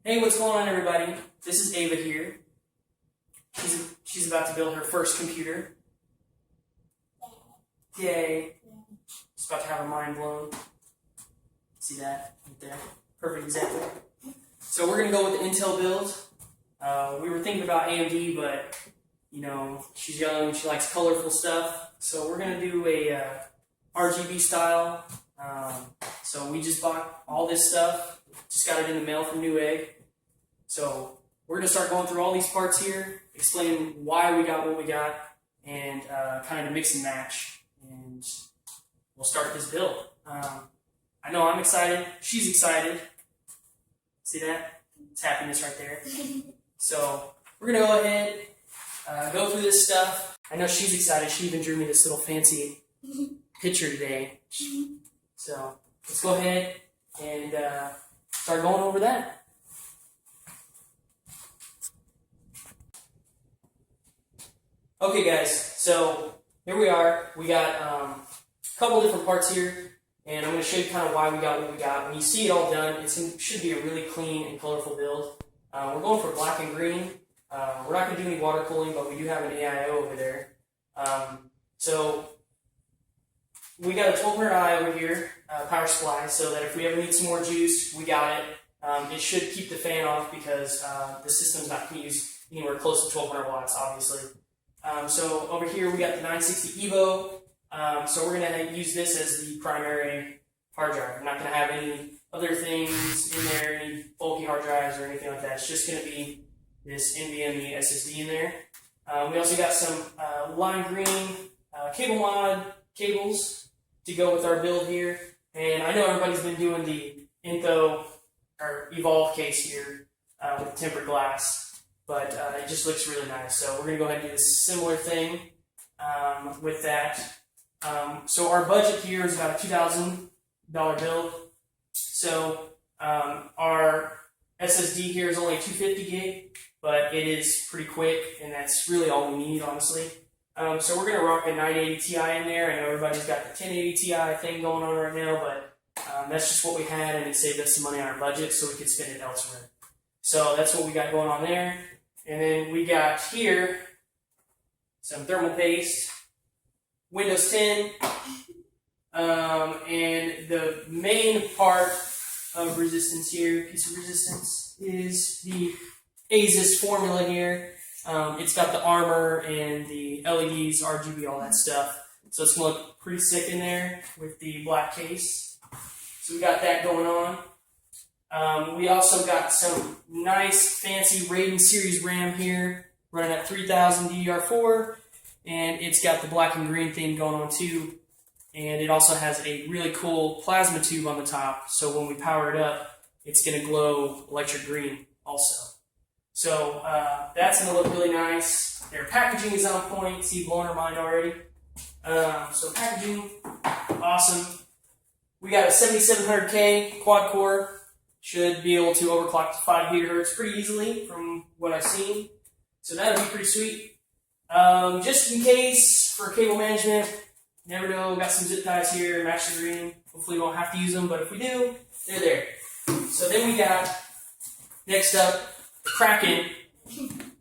Hey, what's going on, everybody? This is Ava here. She's about to build her first computer. Yay. She's about to have her mind blown. See that right there? Perfect example. So we're going to go with the Intel build. We were thinking about AMD, but, you know, she's young and she likes colorful stuff. So we're going to do a RGB style. So we just bought all this stuff. Just got it in the mail from Newegg. So we're going to start going through all these parts here, explaining why we got what we got, and kind of mix and match. And we'll start this build. I know I'm excited. She's excited. See that? It's happiness right there. So we're going to go ahead, go through this stuff. I know she's excited. She even drew me this little fancy picture today. So let's go ahead and start going over that. Okay, guys, so here we are. We got a couple different parts here, and I'm going to show you kind of why we got what we got. When you see it all done, it should be a really clean and colorful build. We're going for black and green. We're not going to do any water cooling, but we do have an AIO over there. So we got a 1200i over here, power supply, so that if we ever need some more juice, we got it. It should keep the fan off because the system's not going to use anywhere close to 1200 watts, obviously. So over here we got the 960 Evo. So we're going to use this as the primary hard drive. We're not going to have any other things in there, any bulky hard drives or anything like that. It's just going to be this NVMe SSD in there. We also got some lime green cable mod cables to go with our build here. And I know everybody's been doing the Entho or Evolve case here with tempered glass. But it just looks really nice. So we're going to go ahead and do a similar thing with that. So our budget here is about a $2,000 build. So our SSD here is only 250 gig, but it is pretty quick, and that's really all we need, honestly. So we're going to rock a 980 Ti in there. I know everybody's got the 1080 Ti thing going on right now, but that's just what we had, and it saved us some money on our budget so we could spend it elsewhere. So that's what we got going on there. And then we got here some thermal paste, Windows 10, and the main part of resistance here, piece of resistance, is the Asus formula here. It's got the armor and the LEDs, RGB, all that stuff. So it's going to look pretty sick in there with the black case. So we got that going on. We also got some nice fancy Raiden series RAM here, running at 3000 DDR4, and it's got the black and green theme going on too, and it also has a really cool plasma tube on the top, so when we power it up, it's going to glow electric green also. So that's going to look really nice. Their packaging is on point. See, blowing our mind already. So packaging, awesome. We got a 7700K quad core. Should be able to overclock to 5 gigahertz pretty easily from what I've seen. So that'll be pretty sweet. Just in case for cable management, never know, got some zip ties here, match the green. Hopefully we won't have to use them, but if we do, they're there. So then we got, next up, the Kraken,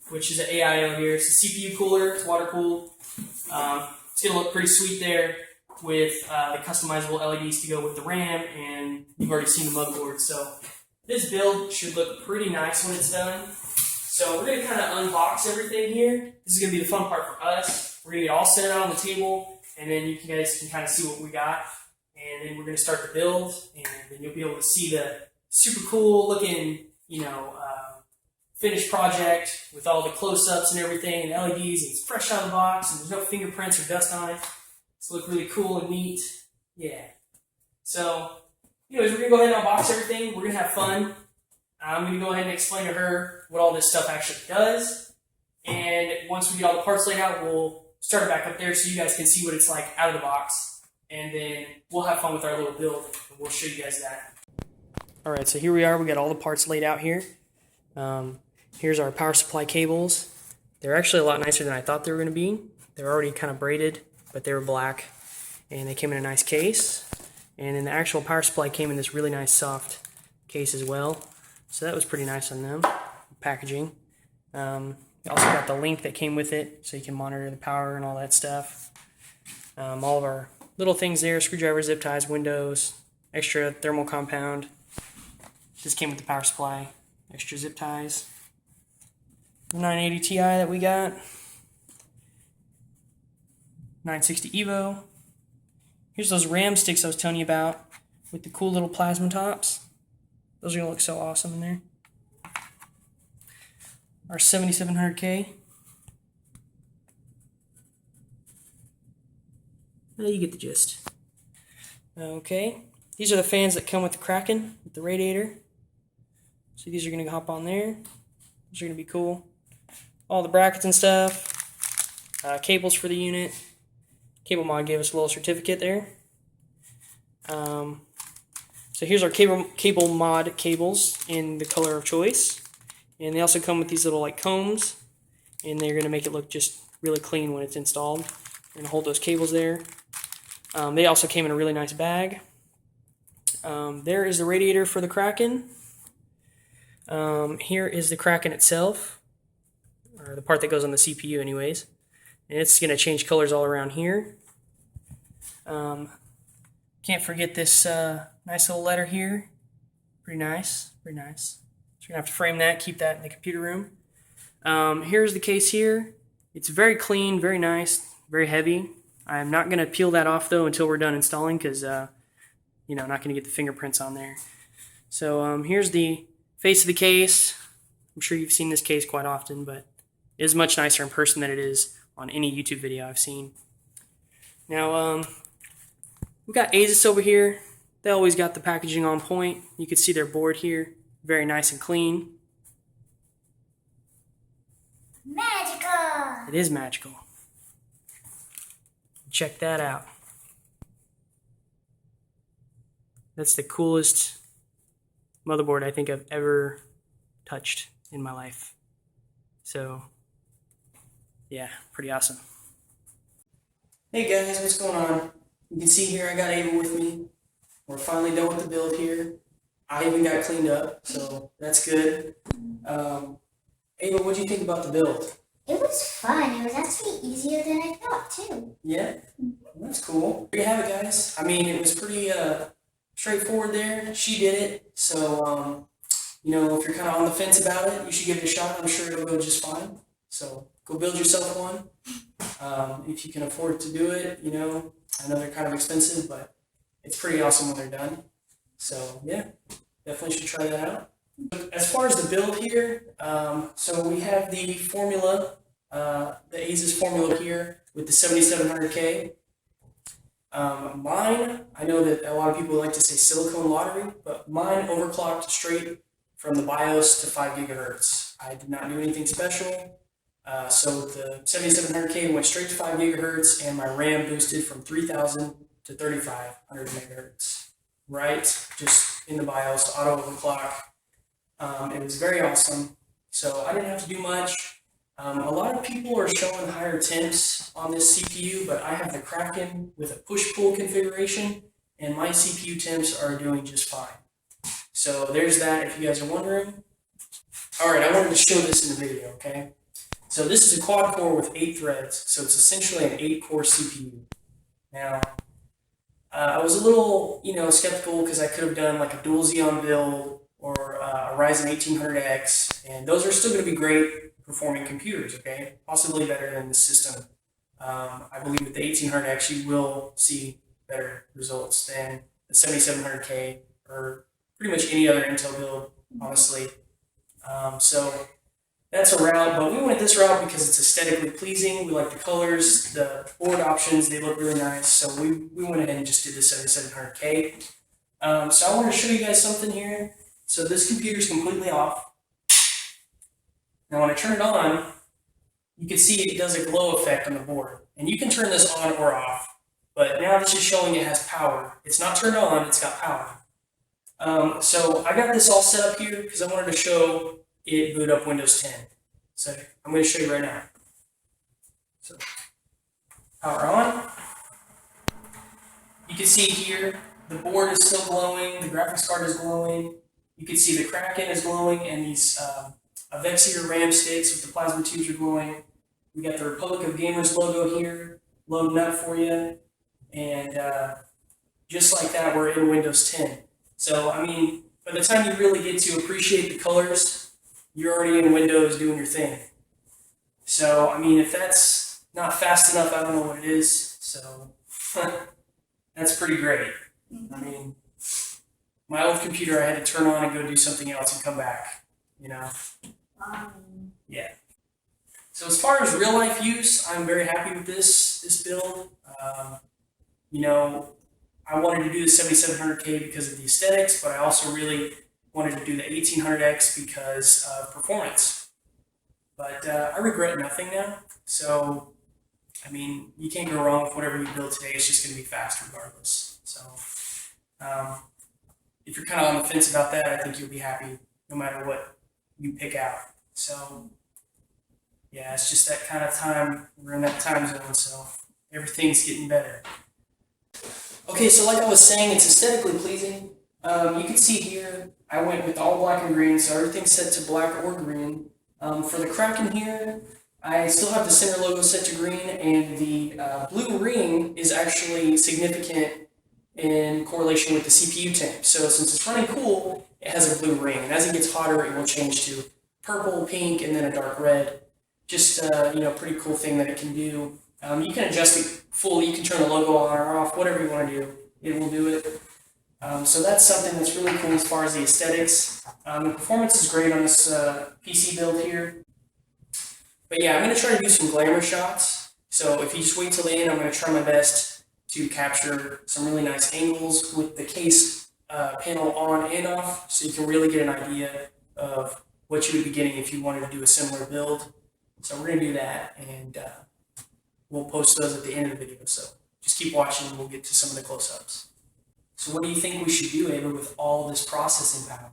which is an AIO here. It's a CPU cooler, it's water cooled. It's gonna look pretty sweet there with the customizable LEDs to go with the RAM, and you've already seen the motherboard. So this build should look pretty nice when it's done. So we're going to kind of unbox everything here. This is going to be the fun part for us. We're going to get all set out on the table, and then you guys can kind of see what we got. And then we're going to start the build, and then you'll be able to see the super cool looking, finished project with all the close-ups and everything, and LEDs, and it's fresh out of the box, and there's no fingerprints or dust on it. It's look really cool and neat. Yeah. So, anyways, we're going to go ahead and unbox everything. We're going to have fun. I'm going to go ahead and explain to her what all this stuff actually does. And once we get all the parts laid out, we'll start it back up there so you guys can see what it's like out of the box. And then we'll have fun with our little build, and we'll show you guys that. All right, so here we are. We got all the parts laid out here. Here's our power supply cables. They're actually a lot nicer than I thought they were going to be. They're already kind of braided, but they were black, and they came in a nice case. And then the actual power supply came in this really nice soft case as well. So that was pretty nice on them, packaging. You also got the link that came with it, so you can monitor the power and all that stuff. All of our little things there, screwdriver, zip ties, windows, extra thermal compound. This came with the power supply, extra zip ties. 980 Ti that we got. 960 Evo. Here's those RAM sticks I was telling you about with the cool little plasma tops. Those are going to look so awesome in there. Our 7700K. Well, you get the gist. Okay, these are the fans that come with the Kraken, with the radiator. So these are going to hop on there. These are going to be cool. All the brackets and stuff. Cables for the unit. Cable Mod gave us a little certificate there. So here's our cable mod cables in the color of choice. And they also come with these little like combs, and they're going to make it look just really clean when it's installed. We're going to hold those cables there. They also came in a really nice bag. There is the radiator for the Kraken. Here is the Kraken itself, or the part that goes on the CPU anyways. And it's going to change colors all around here. Can't forget this nice little letter here. Pretty nice, pretty nice. So you're going to have to frame that, keep that in the computer room. Here's the case here. It's very clean, very nice, very heavy. I'm not going to peel that off though until we're done installing because you know, I'm not going to get the fingerprints on there. So here's the face of the case. I'm sure you've seen this case quite often, but it is much nicer in person than it is on any YouTube video I've seen. Now, we got Asus over here. They always got the packaging on point. You can see their board here. Very nice and clean. Magical! It is magical. Check that out. That's the coolest motherboard I think I've ever touched in my life. So, yeah, pretty awesome. Hey guys, what's going on? You can see here I got Ava with me. We're finally done with the build here. I even got cleaned up, so that's good. Ava, what do you think about the build? It was fun. It was actually easier than I thought, too. Yeah? Well, that's cool. There you have it, guys. I mean, it was pretty straightforward there. She did it, so, you know, if you're kind of on the fence about it, you should give it a shot. I'm sure it'll go just fine. So go build yourself one. If you can afford to do it, you know, I know they're kind of expensive, but it's pretty awesome when they're done. So, yeah, definitely should try that out. As far as the build here, so we have the formula, the Asus formula here with the 7700K. Mine, I know that a lot of people like to say silicone lottery, but mine overclocked straight from the BIOS to 5 gigahertz. I did not do anything special. So the 7700K went straight to 5 gigahertz, and my RAM boosted from 3000 to 3500 megahertz. Right, just in the BIOS, auto overclock. It was very awesome. So I didn't have to do much. A lot of people are showing higher temps on this CPU, but I have the Kraken with a push-pull configuration, and my CPU temps are doing just fine. So there's that if you guys are wondering. Alright, I wanted to show this in the video, okay? So this is a quad core with 8 threads, so it's essentially an 8-core CPU. Now, I was a little, you know, skeptical because I could have done like a dual Xeon build or a Ryzen 1800X, and those are still going to be great performing computers, okay? Possibly better than the system. I believe with the 1800X you will see better results than the 7700K or pretty much any other Intel build, honestly. So that's a route, but we went this route because it's aesthetically pleasing. We like the colors, the board options, they look really nice. So we went ahead and just did the 7700K. So I want to show you guys something here. So this computer is completely off. Now when I turn it on, you can see it does a glow effect on the board. And you can turn this on or off, but now this is showing it has power. It's not turned on, it's got power. So I got this all set up here because I wanted to show it boot up Windows 10. So I'm going to show you right now. So power on. You can see here the board is still glowing, the graphics card is glowing. You can see the Kraken is glowing, and these Avexir RAM sticks with the plasma tubes are glowing. We got the Republic of Gamers logo here, loading up for you. And just like that, we're in Windows 10. So, I mean, by the time you really get to appreciate the colors, you're already in Windows doing your thing. So, I mean, if that's not fast enough, I don't know what it is. So, that's pretty great. I mean, my old computer, I had to turn on and go do something else and come back, you know? Yeah. So as far as real life use, I'm very happy with this build. You know, I wanted to do the 7700K because of the aesthetics, but I also really wanted to do the 1800X because of performance. But I regret nothing now. So, I mean, you can't go wrong with whatever you build today. It's just going to be fast regardless. So, if you're kind of on the fence about that, I think you'll be happy no matter what you pick out. So, yeah, it's just that kind of time. We're in that time zone, so everything's getting better. Okay, so like I was saying, it's aesthetically pleasing. You can see here, I went with all black and green, so everything's set to black or green. For the Kraken here, I still have the center logo set to green, and the blue ring is actually significant in correlation with the CPU temp. So since it's running cool, it has a blue ring, and as it gets hotter, it will change to purple, pink, and then a dark red. Just you know, pretty cool thing that it can do. You can adjust it fully. You can turn the logo on or off, whatever you want to do. It will do it. So that's something that's really cool as far as the aesthetics. The performance is great on this PC build here. But yeah, I'm going to try to do some glamour shots. So if you just wait till the end, I'm going to try my best to capture some really nice angles with the case panel on and off, so you can really get an idea of what you would be getting if you wanted to do a similar build. So we're going to do that, and we'll post those at the end of the video. So just keep watching and we'll get to some of the close-ups. So what do you think we should do, Ava, with all this processing power?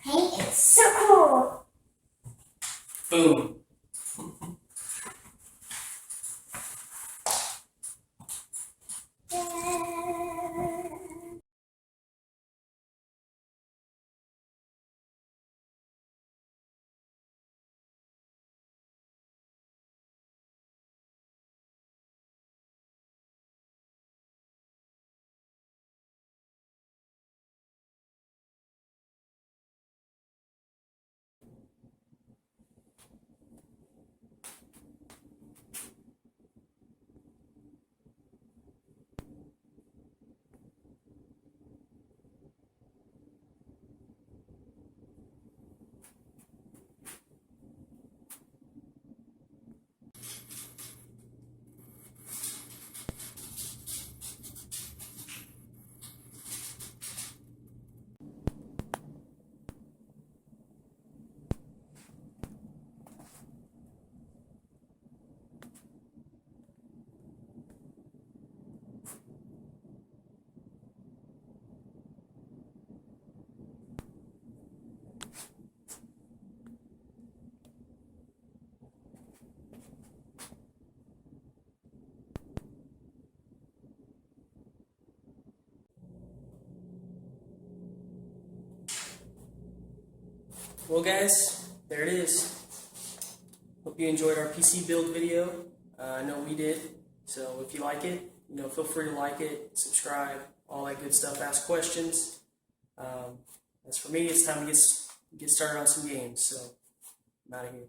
Hey, it's so cool. Boom. Well, guys, there it is. Hope you enjoyed our PC build video. I know we did. So if you like it, you know, feel free to like it, subscribe, all that good stuff. Ask questions. As for me, it's time to get started on some games. So I'm out of here.